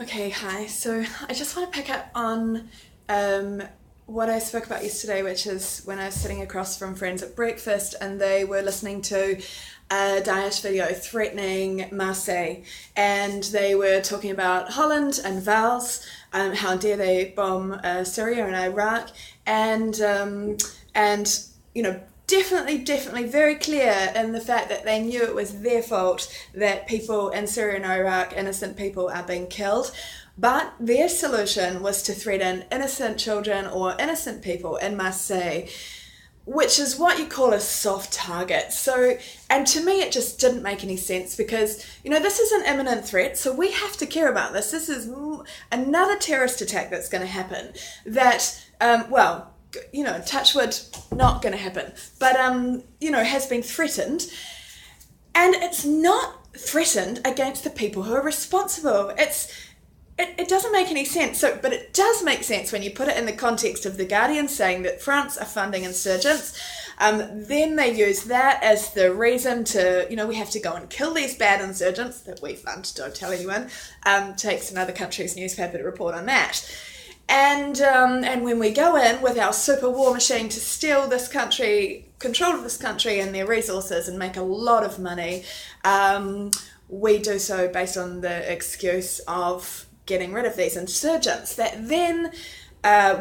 Okay, hi. So I just want to pick up on what I spoke about yesterday, which is when I was sitting across from friends at breakfast and they were listening to a daesh video threatening Marseille, and they were talking about Holland and Val's, how dare they bomb Syria and Iraq, and definitely very clear in the fact that they knew it was their fault that people in Syria and Iraq, innocent people, are being killed. But their solution was to threaten innocent children or innocent people in Marseille, which is what you call a soft target. So, and to me, it just didn't make any sense because, this is an imminent threat, so we have to care about this. This is another terrorist attack that's going to happen that, touch wood, not going to happen, but, has been threatened. And it's not threatened against the people who are responsible. It doesn't make any sense. But it does make sense when you put it in the context of The Guardian saying that France are funding insurgents. Then they use that as the reason to, we have to go and kill these bad insurgents that we fund, don't tell anyone. Takes another country's newspaper to report on that. And when we go in with our super war machine to steal this country, control of this country and their resources and make a lot of money, we do so based on the excuse of getting rid of these insurgents. That then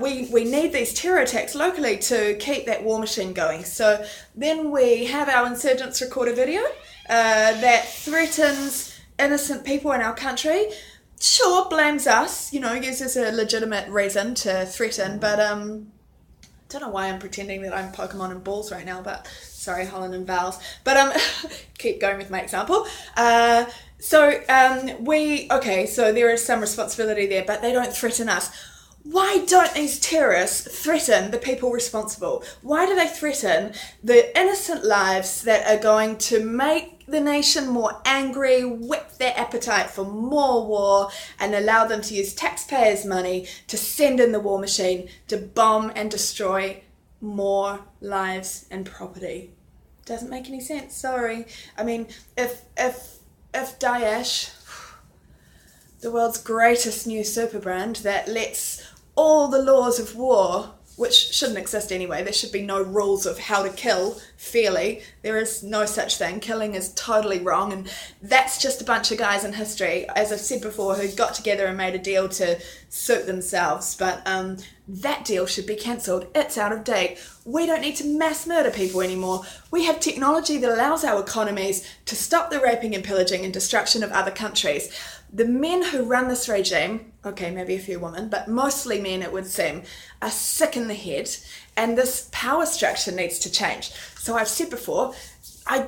we need these terror attacks locally to keep that war machine going. So then we have our insurgents record a video that threatens innocent people in our country. Sure, blames us, uses a legitimate reason to threaten, but don't know why I'm pretending that I'm Pokemon and balls right now, but sorry, Holland and Val's. But keep going with my example. So there is some responsibility there, but they don't threaten us. Why don't these terrorists threaten the people responsible? Why do they threaten the innocent lives that are going to make the nation more angry, whip their appetite for more war, and allow them to use taxpayers' money to send in the war machine to bomb and destroy more lives and property? Doesn't make any sense, sorry. I mean, if Daesh, the world's greatest new super brand that lets all the laws of war, which shouldn't exist anyway, there should be no rules of how to kill fairly. There is no such thing. Killing is totally wrong, and that's just a bunch of guys in history, as I've said before, who got together and made a deal to suit themselves. But that deal should be cancelled. It's out of date. We don't need to mass murder people anymore. We have technology that allows our economies to stop the raping and pillaging and destruction of other countries. The men who run this regime, okay, maybe a few women, but mostly men, it would seem, are sick in the head, and this power structure needs to change. So I've said before, I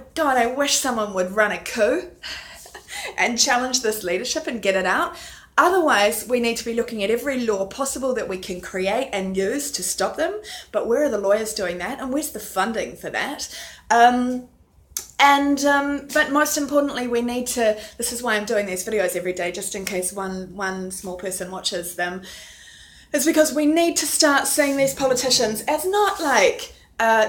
wish someone would run a coup and challenge this leadership and get it out. Otherwise, we need to be looking at every law possible that we can create and use to stop them. But where are the lawyers doing that? And where's the funding for that? But most importantly, we need to, this is why I'm doing these videos every day, just in case one small person watches them, is because we need to start seeing these politicians as not like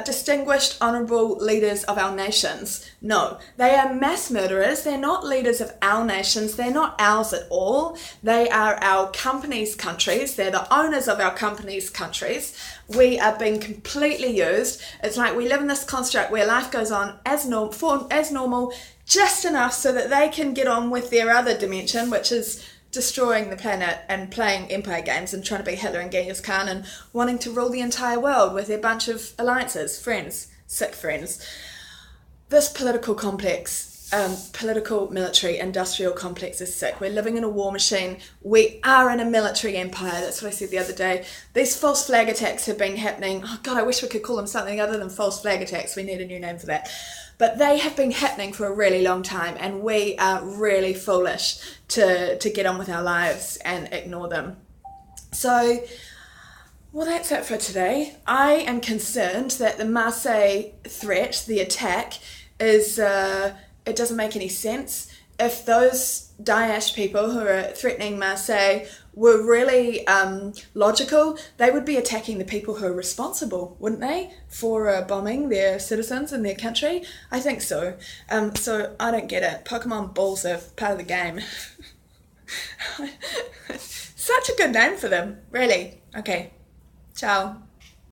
distinguished, honourable leaders of our nations. No, they are mass murderers. They're not leaders of our nations. They're not ours at all. They are our companies' countries. They're the owners of our companies' countries. We are being completely used. It's like we live in this construct where life goes on as normal, just enough so that they can get on with their other dimension, which is destroying the planet and playing empire games and trying to be Hitler and Genghis Khan and wanting to rule the entire world with their bunch of alliances, friends, sick friends. This political complex, political, military, industrial complex is sick. We're living in a war machine. We are in a military empire. That's what I said the other day. These false flag attacks have been happening. Oh God, I wish we could call them something other than false flag attacks. We need a new name for that. But they have been happening for a really long time, and we are really foolish to get on with our lives and ignore them. So, well, that's it for today. I am concerned that the Marseille threat, the attack, is it doesn't make any sense. If those Daesh people who are threatening Marseille were really logical, they would be attacking the people who are responsible, wouldn't they, for bombing their citizens in their country? I think so. So I don't get it. Pokemon balls are part of the game. such a good name for them, really. Okay, ciao.